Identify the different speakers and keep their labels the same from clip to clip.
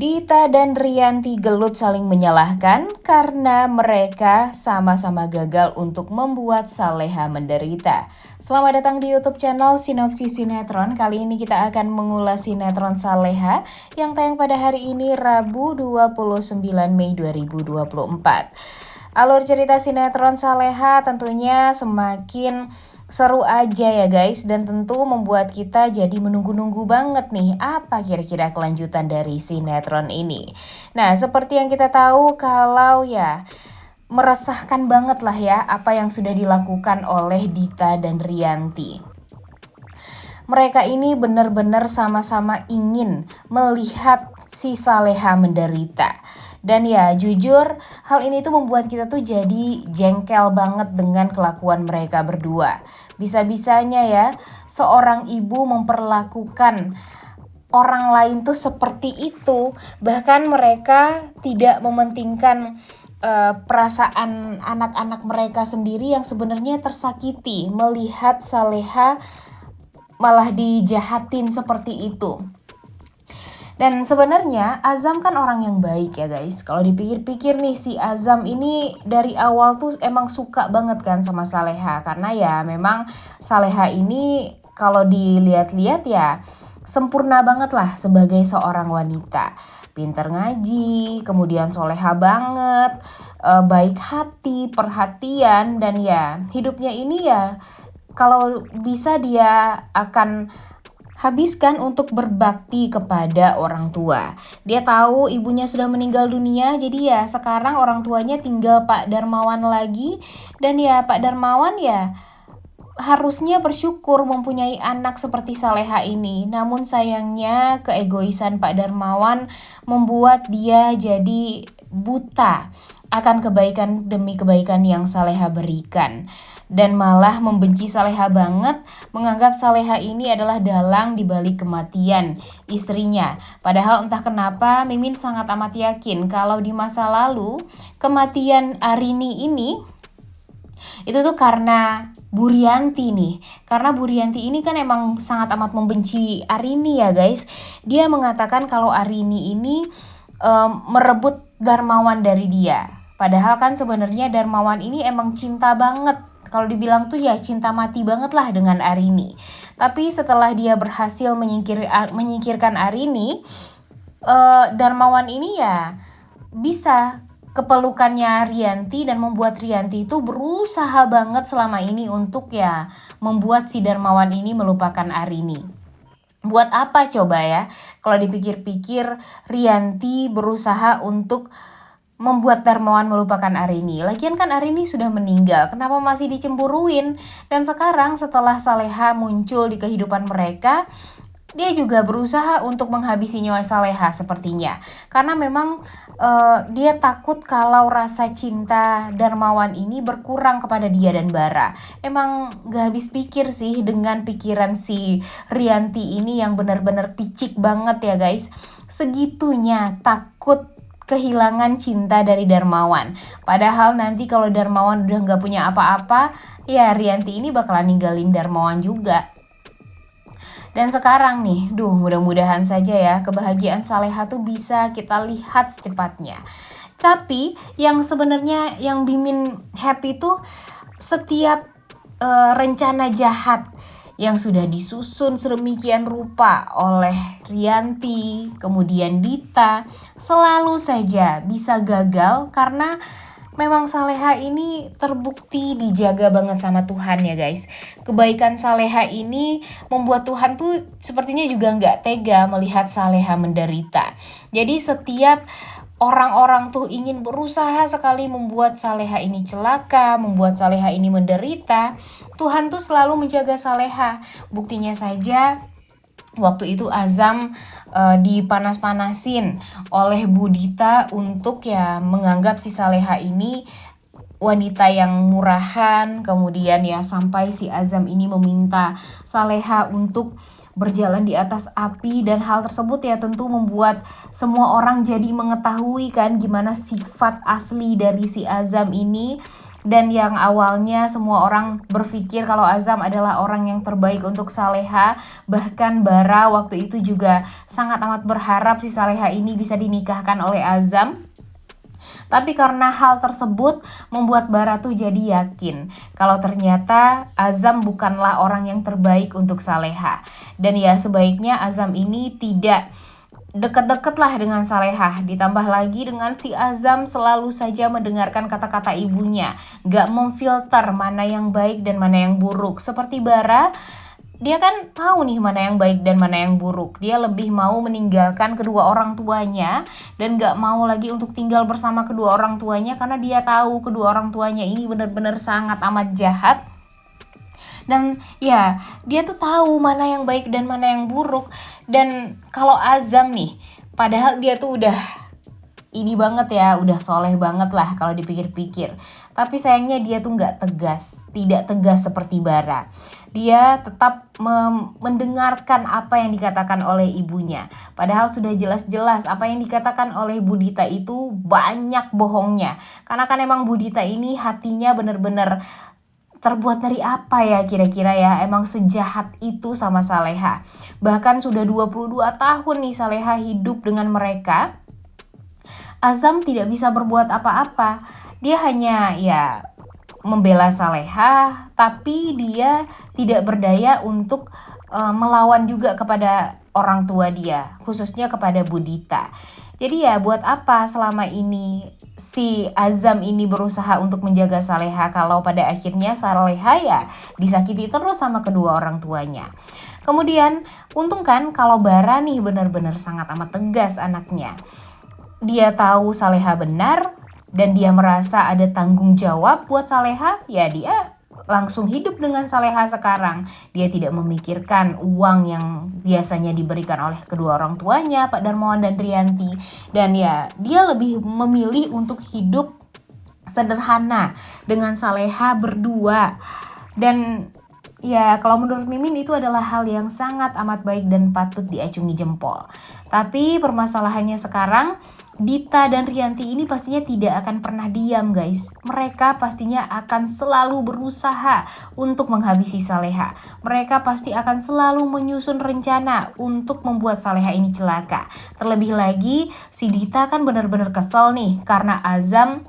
Speaker 1: Dita dan Rianti gelut saling menyalahkan karena mereka sama-sama gagal untuk membuat Saleha menderita. Selamat datang di YouTube channel Sinopsis Sinetron. Kali ini kita akan mengulas sinetron Saleha yang tayang pada hari ini Rabu 29 Mei 2024. Alur cerita sinetron Saleha tentunya semakin seru aja ya guys, dan tentu membuat kita jadi menunggu-nunggu banget nih apa kira-kira kelanjutan dari sinetron ini. Nah, seperti yang kita tahu kalau ya meresahkan banget lah ya apa yang sudah dilakukan oleh Dita dan Rianti. Mereka ini benar-benar sama-sama ingin melihat si Saleha menderita. Dan ya jujur hal ini tuh membuat kita tuh jadi jengkel banget dengan kelakuan mereka berdua. Bisa-bisanya ya seorang ibu memperlakukan orang lain tuh seperti itu. Bahkan mereka tidak mementingkan perasaan anak-anak mereka sendiri yang sebenarnya tersakiti melihat Saleha malah dijahatin seperti itu. Dan sebenarnya Azam kan orang yang baik ya guys. Kalau dipikir-pikir nih si Azam ini dari awal tuh emang suka banget kan sama Saleha. Karena ya memang Saleha ini kalau dilihat-lihat ya sempurna banget lah sebagai seorang wanita. Pinter ngaji, kemudian soleha banget, baik hati, perhatian, dan ya hidupnya ini ya kalau bisa dia akan habiskan untuk berbakti kepada orang tua. Dia tahu ibunya sudah meninggal dunia, jadi ya sekarang orang tuanya tinggal Pak Darmawan lagi. Dan ya Pak Darmawan ya harusnya bersyukur mempunyai anak seperti Saleha ini. Namun sayangnya keegoisan Pak Darmawan membuat dia jadi buta akan kebaikan demi kebaikan yang Saleha berikan. Dan malah membenci Saleha banget, menganggap Saleha ini adalah dalang di balik kematian istrinya. Padahal entah kenapa Mimin sangat amat yakin kalau di masa lalu kematian Arini ini itu tuh karena Bu Rianti nih. Karena Bu Rianti ini kan emang sangat amat membenci Arini ya guys. Dia mengatakan kalau Arini ini merebut Darmawan dari dia. Padahal kan sebenarnya Darmawan ini emang cinta banget. Kalau dibilang tuh ya cinta mati banget lah dengan Arini. Tapi setelah dia berhasil menyingkirkan Arini, Darmawan ini ya bisa kepelukannya Rianti dan membuat Rianti itu berusaha banget selama ini untuk ya membuat si Darmawan ini melupakan Arini. Buat apa coba ya? Kalau dipikir-pikir Rianti berusaha untuk membuat Darmawan melupakan Arini. Lagian kan Arini sudah meninggal, kenapa masih dicemburuin? Dan sekarang setelah Saleha muncul di kehidupan mereka, dia juga berusaha untuk menghabisi nyawa Saleha sepertinya. Karena memang dia takut kalau rasa cinta Darmawan ini berkurang kepada dia dan Bara. Emang gak habis pikir sih dengan pikiran si Rianti ini yang benar-benar picik banget ya guys. Segitunya takut kehilangan cinta dari Darmawan. Padahal nanti kalau Darmawan udah gak punya apa-apa, ya Rianti ini bakalan ninggalin Darmawan juga. Dan sekarang nih, mudah-mudahan saja ya kebahagiaan Saleha tuh bisa kita lihat secepatnya. Tapi yang sebenarnya yang bikin happy tuh setiap rencana jahat yang sudah disusun sedemikian rupa oleh Rianti, kemudian Dita, selalu saja bisa gagal karena memang Saleha ini terbukti dijaga banget sama Tuhan ya guys. Kebaikan Saleha ini membuat Tuhan tuh sepertinya juga nggak tega melihat Saleha menderita. Jadi setiap orang-orang tuh ingin berusaha sekali membuat Saleha ini celaka, membuat Saleha ini menderita. Tuhan tuh selalu menjaga Saleha. Buktinya saja waktu itu Azam dipanas-panasin oleh Bu Dita untuk ya menganggap si Saleha ini wanita yang murahan. Kemudian ya sampai si Azam ini meminta Saleha untuk berjalan di atas api, dan hal tersebut ya tentu membuat semua orang jadi mengetahui kan gimana sifat asli dari si Azam ini. Dan yang awalnya semua orang berpikir kalau Azam adalah orang yang terbaik untuk Saleha, bahkan Bara waktu itu juga sangat amat berharap si Saleha ini bisa dinikahkan oleh Azam. Tapi karena hal tersebut membuat Bara tuh jadi yakin kalau ternyata Azam bukanlah orang yang terbaik untuk Saleha. Dan ya sebaiknya Azam ini tidak deket-deket lah dengan Salehah. Ditambah lagi dengan si Azam selalu saja mendengarkan kata-kata ibunya, gak memfilter mana yang baik dan mana yang buruk. Seperti Bara, dia kan tahu nih mana yang baik dan mana yang buruk. Dia lebih mau meninggalkan kedua orang tuanya dan gak mau lagi untuk tinggal bersama kedua orang tuanya karena dia tahu kedua orang tuanya ini benar-benar sangat amat jahat. Dan ya dia tuh tahu mana yang baik dan mana yang buruk. Dan kalau Azam nih, padahal dia tuh udah ini banget ya, udah soleh banget lah kalau dipikir-pikir. Tapi sayangnya dia tuh gak tegas, tidak tegas seperti Bara. Dia tetap mendengarkan apa yang dikatakan oleh ibunya. Padahal sudah jelas-jelas apa yang dikatakan oleh Budita itu banyak bohongnya. Karena kan emang Budita ini hatinya bener-bener terbuat dari apa ya kira-kira ya, emang sejahat itu sama Saleha. Bahkan sudah 22 tahun nih Saleha hidup dengan mereka. Azam tidak bisa berbuat apa-apa. Dia hanya ya membela Saleha, tapi dia tidak berdaya untuk melawan juga kepada orang tua dia, khususnya kepada Budita. Jadi ya buat apa selama ini si Azam ini berusaha untuk menjaga Saleha kalau pada akhirnya Saleha ya disakiti terus sama kedua orang tuanya. Kemudian untung kan kalau Bara nih benar-benar sangat amat tegas anaknya. Dia tahu Saleha benar dan dia merasa ada tanggung jawab buat Saleha, ya dia langsung hidup dengan Saleha sekarang. Dia tidak memikirkan uang yang biasanya diberikan oleh kedua orang tuanya, Pak Darmawan dan Rianti. Dan ya dia lebih memilih untuk hidup sederhana dengan Saleha berdua. Dan ya kalau menurut Mimin itu adalah hal yang sangat amat baik dan patut diacungi jempol. Tapi permasalahannya sekarang Dita dan Rianti ini pastinya tidak akan pernah diam guys. Mereka pastinya akan selalu berusaha untuk menghabisi Saleha. Mereka pasti akan selalu menyusun rencana untuk membuat Saleha ini celaka. Terlebih lagi si Dita kan benar-benar kesel nih karena Azam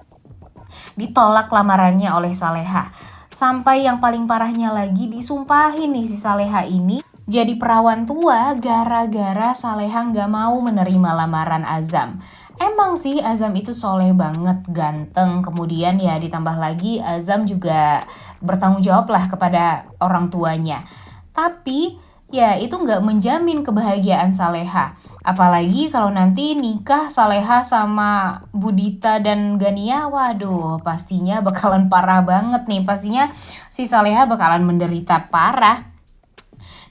Speaker 1: ditolak lamarannya oleh Saleha. Sampai yang paling parahnya lagi disumpahin nih si Saleha ini jadi perawan tua gara-gara Saleha gak mau menerima lamaran Azam. Emang sih Azam itu soleh banget, ganteng, kemudian ya ditambah lagi Azam juga bertanggung jawab lah kepada orang tuanya. Tapi ya itu gak menjamin kebahagiaan Saleha. Apalagi kalau nanti nikah Saleha sama Budita dan Gania, waduh pastinya bakalan parah banget nih. Pastinya si Saleha bakalan menderita parah.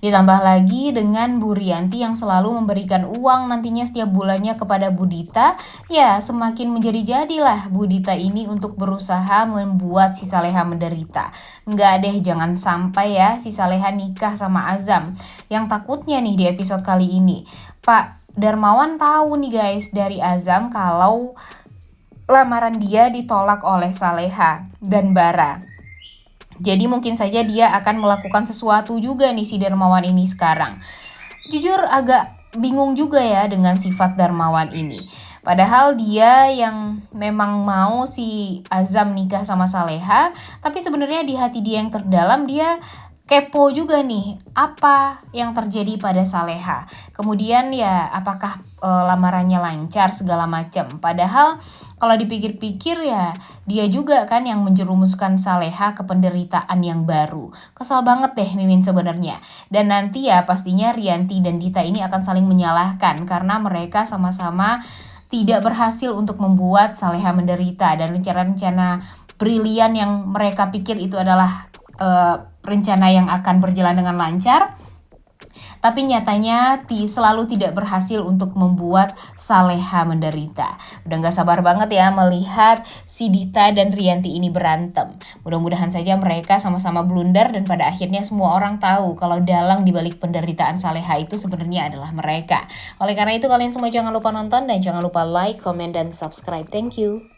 Speaker 1: Ditambah lagi dengan Bu Rianti yang selalu memberikan uang nantinya setiap bulannya kepada Budita, ya semakin menjadi-jadilah Budita ini untuk berusaha membuat si Saleha menderita. Enggak deh, jangan sampai ya si Saleha nikah sama Azam. Yang takutnya nih di episode kali ini, Pak Darmawan tahu nih guys dari Azam kalau lamaran dia ditolak oleh Saleha dan Bara. Jadi mungkin saja dia akan melakukan sesuatu juga nih si Darmawan ini sekarang. Jujur agak bingung juga ya dengan sifat Darmawan ini. Padahal dia yang memang mau si Azam nikah sama Saleha, tapi sebenarnya di hati dia yang terdalam dia kepo juga nih apa yang terjadi pada Saleha. Kemudian ya apakah lamarannya lancar segala macam. Padahal kalau dipikir-pikir ya dia juga kan yang menjerumuskan Saleha ke penderitaan yang baru. Kesal banget deh Mimin sebenarnya. Dan nanti ya pastinya Rianti dan Dita ini akan saling menyalahkan karena mereka sama-sama tidak berhasil untuk membuat Saleha menderita. Dan rencana-rencana brilian yang mereka pikir itu adalah rencana yang akan berjalan dengan lancar, tapi nyatanya selalu tidak berhasil untuk membuat Saleha menderita. Udah gak sabar banget ya melihat si Dita dan Rianti ini berantem. Mudah-mudahan saja mereka sama-sama blunder dan pada akhirnya semua orang tahu kalau dalang dibalik penderitaan Saleha itu sebenarnya adalah mereka. Oleh karena itu kalian semua jangan lupa nonton dan jangan lupa like, comment, dan subscribe. Thank you.